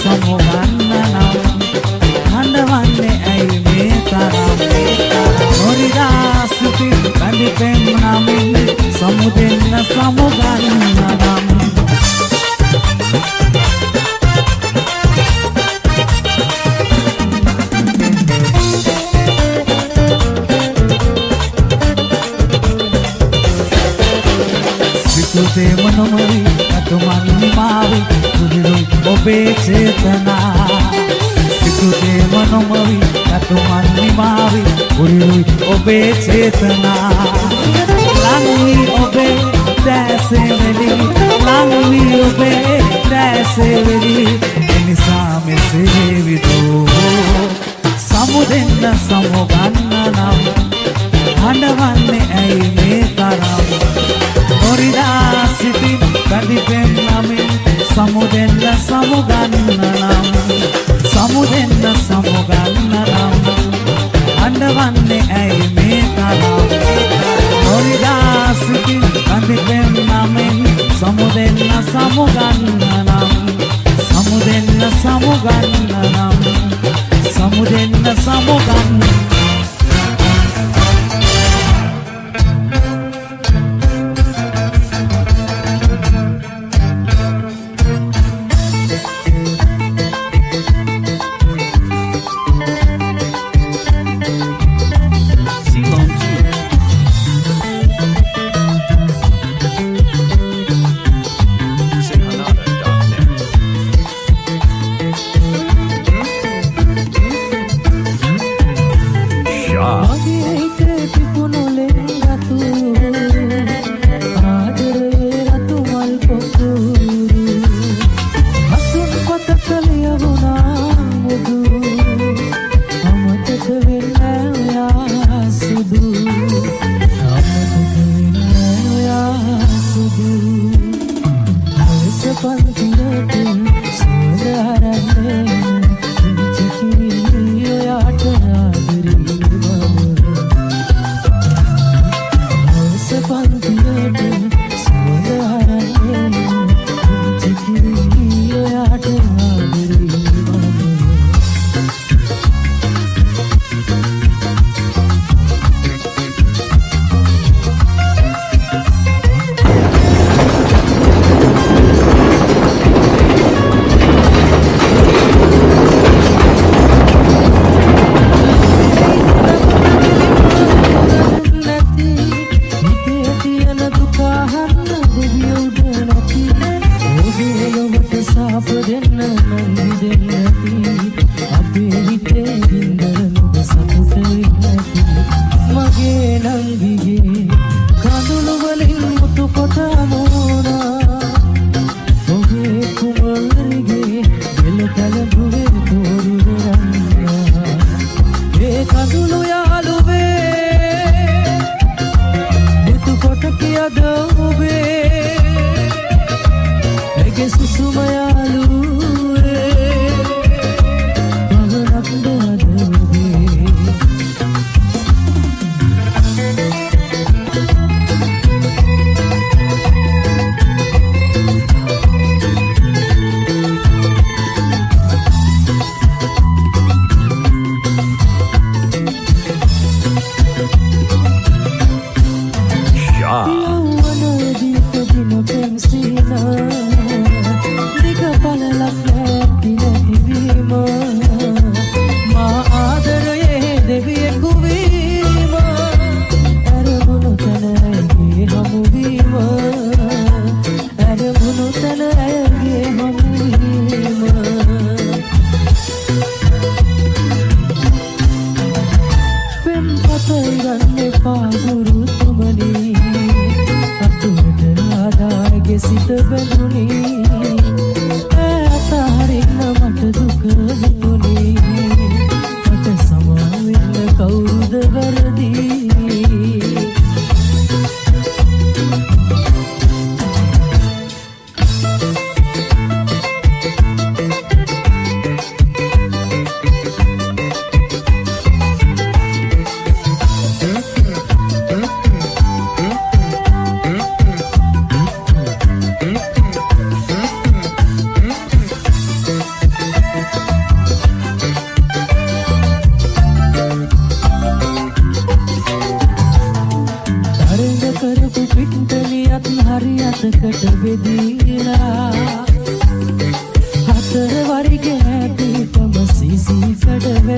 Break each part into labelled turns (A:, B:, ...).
A: සමුගන්න නම් හඬවන්නේ ඇයි මේ තරම් නොරිදා සිටි බැඳි පෙම් නමින් සමුදෙන්න සමුගන්න නම් සිතුතේ මනමයි අතුමන් නිමාවි කුදිරුයි ඔබේ චේතනා සිතුතේ මනමයි අතුමන් නිමාවි කුදිරුයි ඔබේ චේතනා ලංවි ඔබේ දැසේ වෙලි ලංවි ඔබේ දැසේ වෙලි එනිසා මෙසේ විදෝ සමුදෙන්න සමුගන්න නම් හඬවන්නේ ඇයි මේ තරම් නොරිදා සිටි බැඳි පෙම් නමින් සමුදෙන්න සමුගන්න නම් සමුදෙන්න සමුගන්න නම් හඬවන්නේ ඇයි මේ තරම් නොරිදා සිටි බැඳි පෙම් නමින් සමුදෙන්න සමුගන්න නම් සමුදෙන්න සමුගන්න නම් සමුදෙන්න සමුගන්න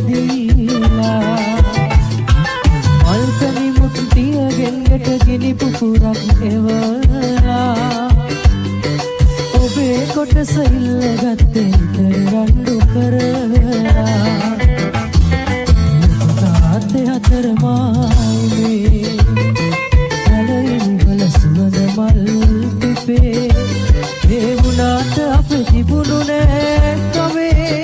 B: වැදීලා මල්කනි මුක්තිය ගෙන්ගට ගිනි පුපුරක් එවලා ඔබේ කොටස ඉල්ලගත්තේ රණ්ඩු කරලා තාත්තේ අතර මායිමේ කලින් සුවඳ මල් පිපේ ඒ වුණාට අප තිබුණු නෑ කමේ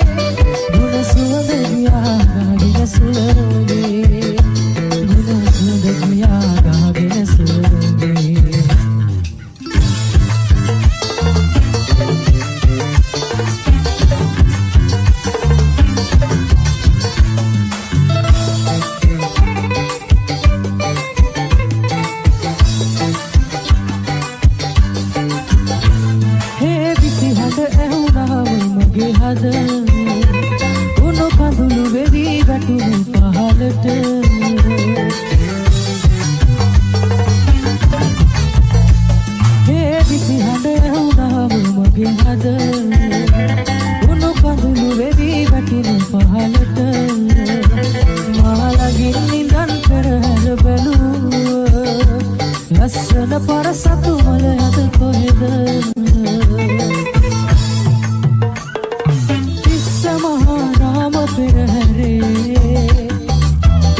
B: ගුණ සුවඳ ගියාගෙන සුලෝනේ ගුණ සුවඳ ගියාගෙන සුලෝනේ උණු කඳුළු වෙවි වැටුණු පහළට ඒ විසි හඬ ඇහුණාම මගේ හද උණු කඳුළු වෙවි වැටුණු පහළට මා ළඟින් නිදන් පෙරහැර බැලුව ලස්සන පරසතු මල ඇත කොහෙද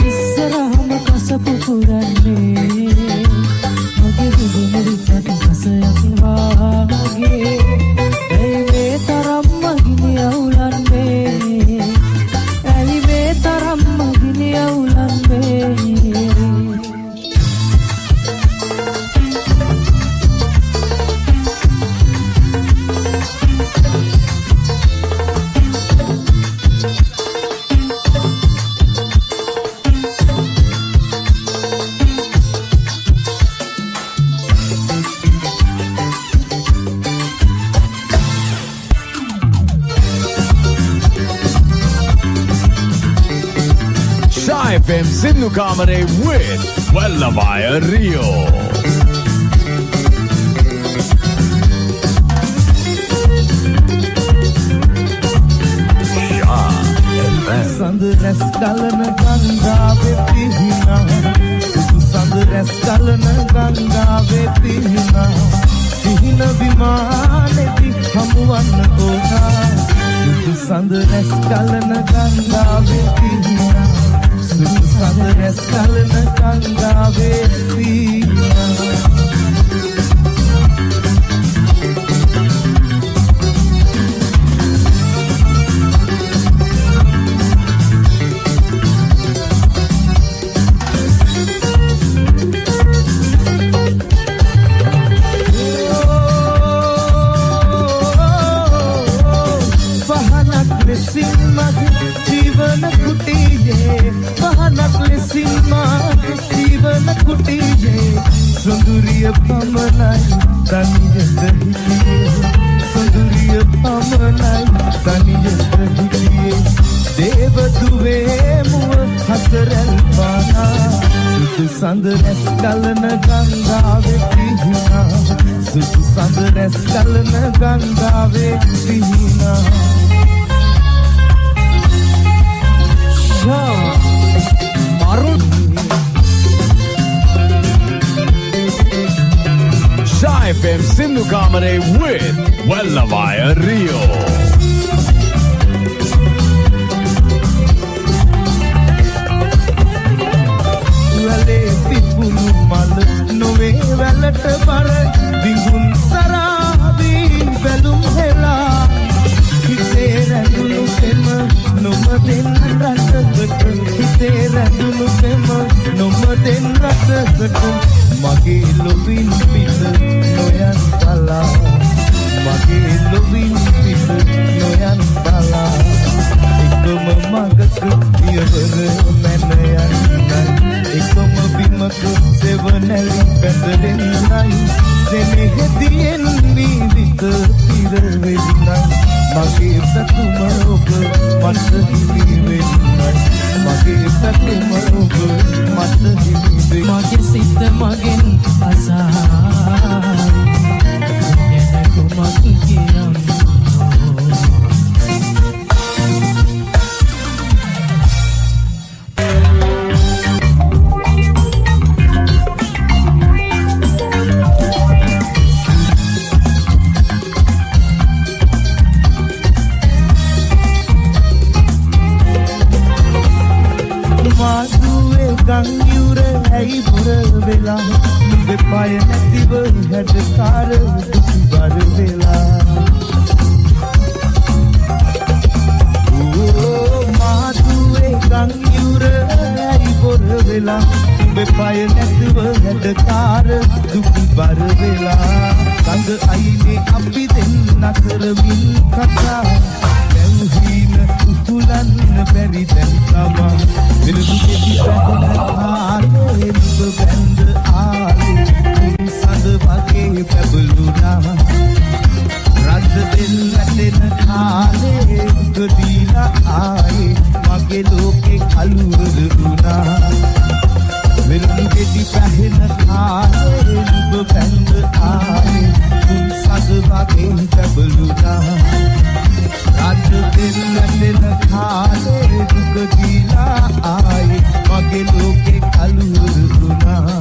B: ඉස්සරහම කසපු පුරන්නේ මගේ දුදුමරි පට කසයක් වාගේ ඇයි මේ තරම්ම ගිනි අවුලන්නේ ඇයි මේ තරම්ම ගිනි අවුලන්නේ
C: FM Sindhu Kamare with Wellabaya Rio.
D: Sand res kalana ganga vepihina Sudu sand res kalana ganga vepihina Sihina vimaneti hamuwanna ona Sudu sand res kalana ganga vepihina Sudu sand res kalana ganga vepihina Sunduriya pamanai taniyata hitiye Sunduriya pamanai taniyata hitiye Deva duve muwa hasaral pana Sudu sand res kalana ganga vepihina Sudu sand res kalana ganga vepihina
C: Marun Shah FM Sindhu Kamare with Wellabaya Rio.
D: Wale tipulu mal nove velata par dingun sarabi velum hela hite randulu tema nomaden rasagat hite randulu tema nomaden rasagat mage lovin pit noyan bala mage lovin pit noyan bala ekam magak iyawara menayan nai ekam bimak sevanali bendelen nai senehediyen nidit tirvedinai mage satuma ob mat hiwe nai mage satuma ob mat hiwe
B: mage සිත මගෙන් අසහායි එන කුමක් කියන්නෝ
D: ගංයුර ඇයි බොර වෙලා නුඹේ පාය නැතිව හැඩකාර දුක් බර වෙලා මාදුවේ ගංයුර ඇයි බොර වෙලා නුඹේ පාය නැතිව හැඩකාර දුක් බර වෙලා ගඟ අයිනේ අපි දෙන්න කරමින් කතා දැවුහින උතුලන්න බැරි දැන් තමා විරුදු කෙටි පැහැකාලේ නුඹ බැඳ ආලේ උන් සඳ වගේ පැබළුණා රද්ද දෙල් වැටෙන කාලේ උගදීලා ආයේ මගේ ලෝකේ කලුවර වුණා විරුදු කෙටි පැහැකාලේ නුඹ බැඳ ආලේ උන් සඳ වගේ පැබළුණා රද්ද දෙල් වැටෙන කාලේ උගදීලා ආයේ මගේ ලෝකේ කලුවර වුණා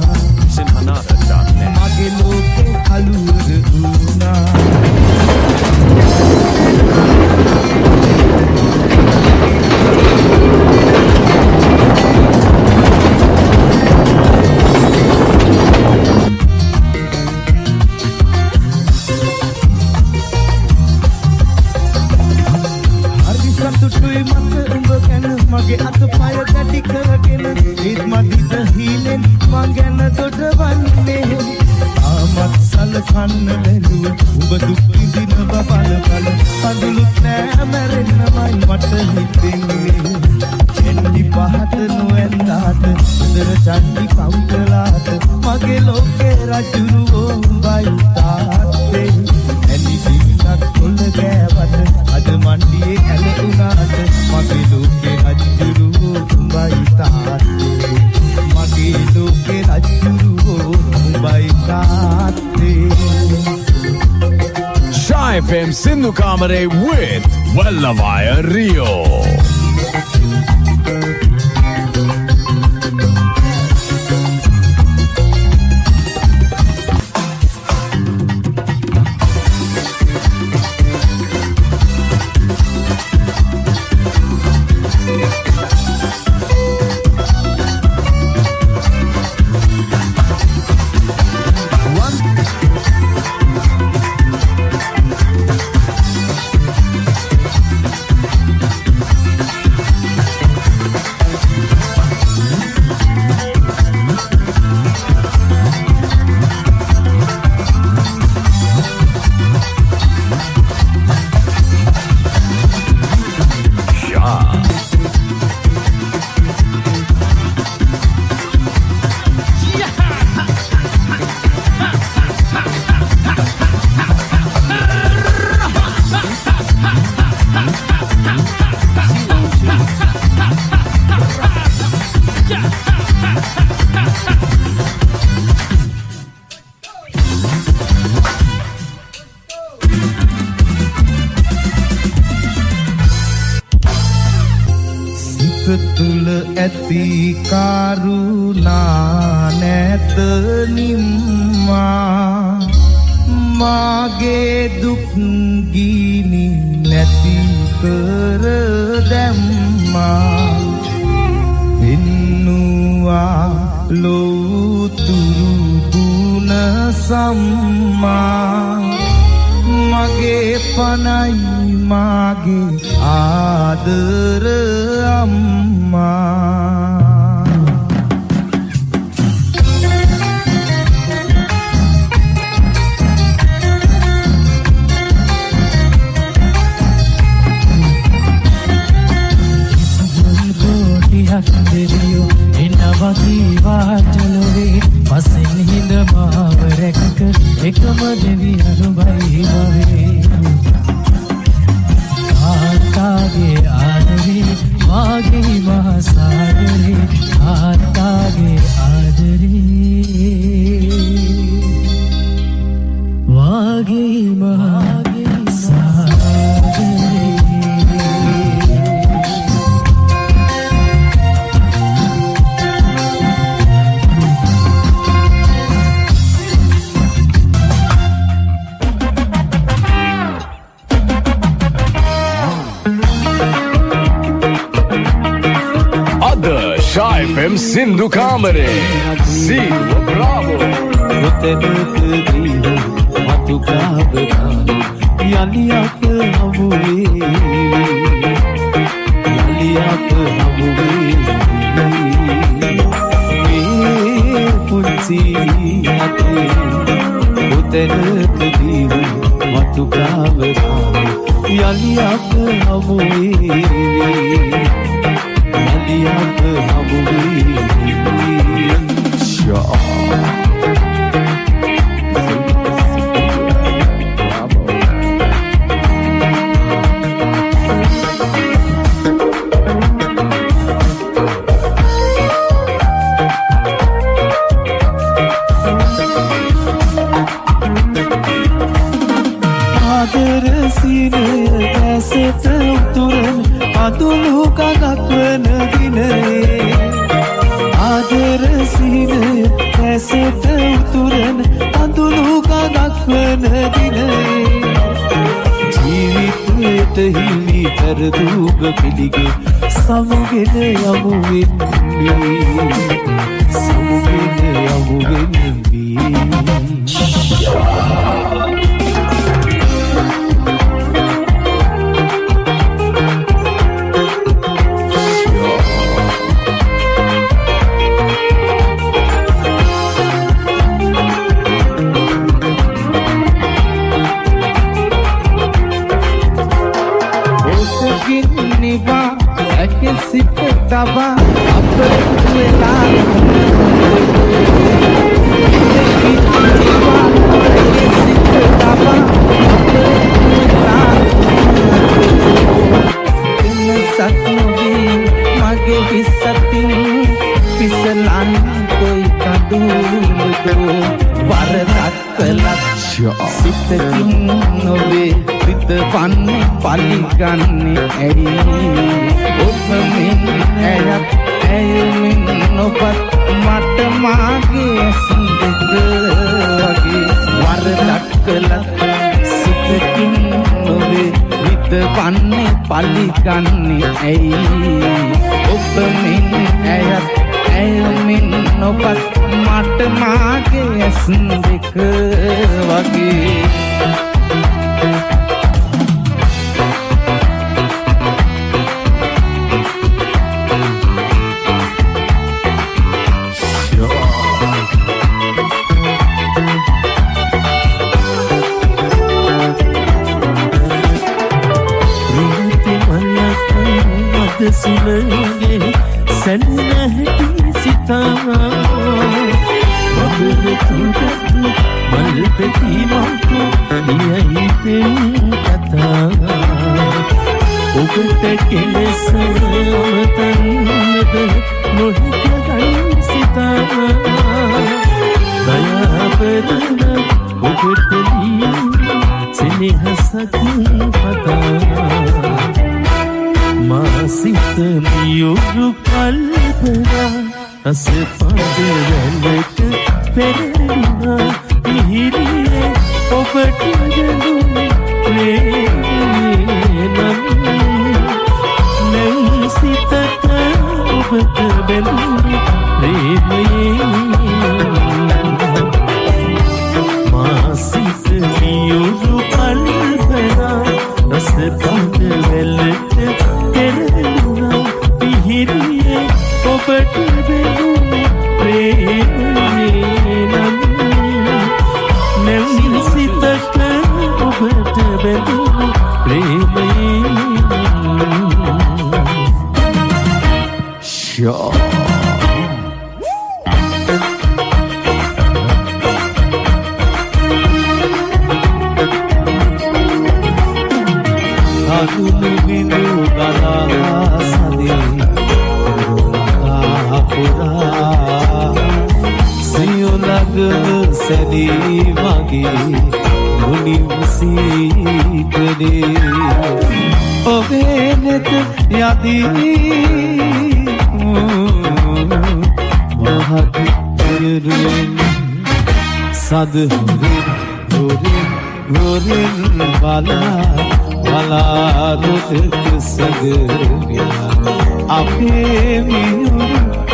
C: Sinhanada.net
D: මගේ ලෝකේ කලුවර වුණා මගේ අතපය දැඩි කරගෙන ඒත් මදිත හීනෙන් මං ගැන දොඩවන්නේ ආමත් සලකන්න බැලුව උඹ දුක් විඳින බබල බල අඳුලුත් නෑ මැරෙන්නමයි මට හිතෙන්නේ එන්නි පහත නොවෙන්දාට ඉදර චන්දි කවුටලාට මගේ ලෝකේ රජුරුවෝ උඹයි තාත්තේ ඇලි දිනක් කොල්ල ගෑවට අද මණ්ඩියේ ඇල උනාට මගේ ලෝකේ රජුරුවෝ උඹයි තාත්තේ මගේ ලෝකේ රජුරුවෝ උඹයි තාත්තේ
C: Shy FM Sindhu Kamare with Wallavaya Rio.
D: තුල ඇති කරුණා නැත නිම්මා මාගේ දුක් ගිනි නැති කර දැම්මා හින්නුවා ලෝතුරු ගුණ සම්මා මගේ පනයි මාගේ ආදර අම්මා
B: දෙවියෝ එනවගේ වාටලොවේ පසෙන් හිඳ මාව රැක එකම දෙවියන් බයි වවේ ආතාගේ ආදරේ වාගේ මහසා
C: Chai FM Sindhu Kamare. Silva Bravo.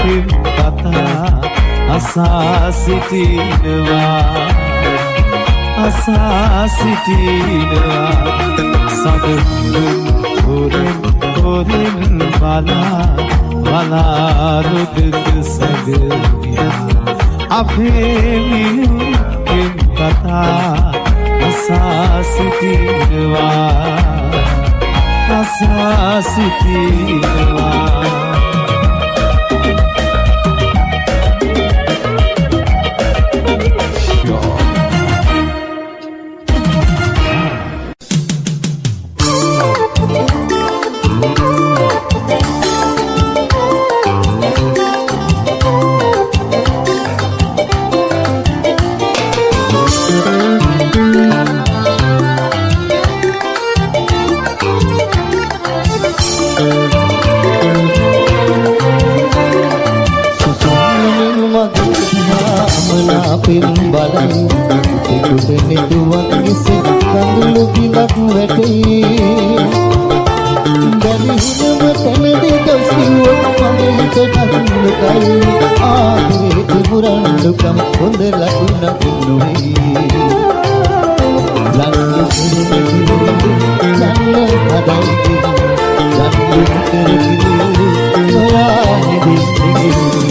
D: පින් කතා අසා සිටිනවා සඳුන් හොරෙන් බලා රුදුක සැගියා අපේ මිනිස් පින් කතා අසා සිටිනවා පින් බලන් ඒකට නෙදුවක් ඉසෙත් කඳුළු ගිලක් වැටේ බැලිහිනම තැනදී දොස්කිව්වොත් මගේට නතුලකයි ආදරේ තිබුරන්දුකම් හොඳ ලකුණක් නොවේ ලන්න හදයි ලන්න කරකිරි නොයා නෙදී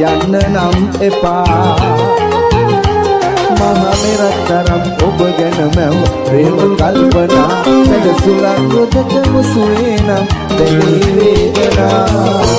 D: යන්න නම් එපා මහා මෙරතරම් ඔබ ගැන මම ප්‍රේම කල්පනා සැලසුලක් රොදක මුසුවේ නම් දැනී වේදනා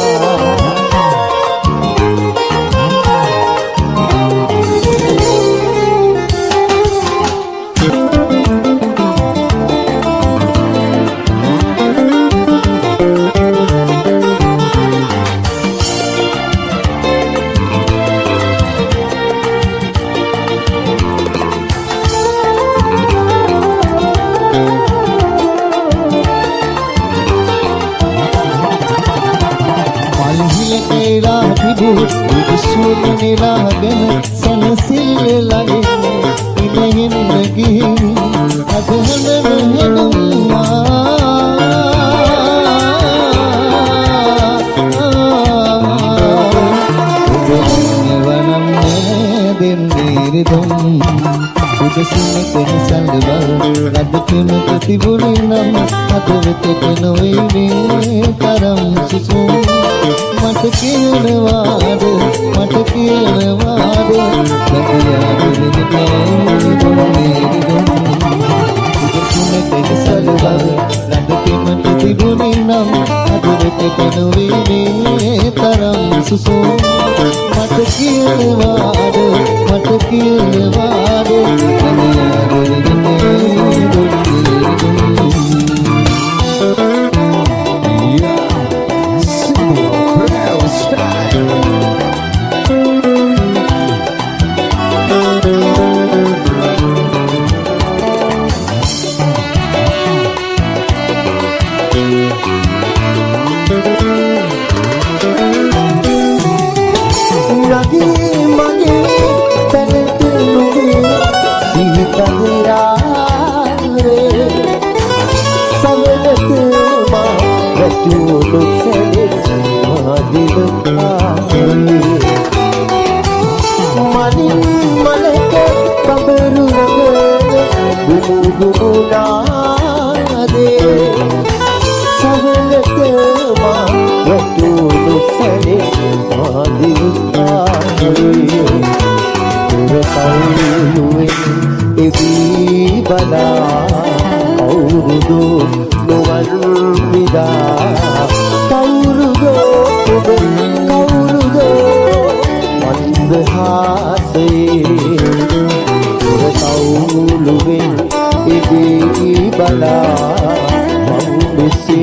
D: මනින් මලක බඹරු ගුමුනාදේ සවලක මා වටුණු සැලේ ආදිකාරේ කවුරුවෙන් එවී බලා කවුරුදු නොවන් විදා කවුරුදෝ ඔබ කවුරුදෝ මන්දහාසේ කවුරුවෙන් එවී බලා මවුරුසි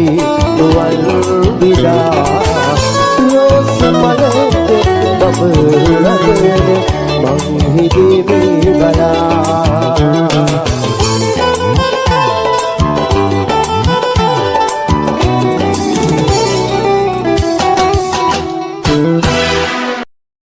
D: නොවන් විදා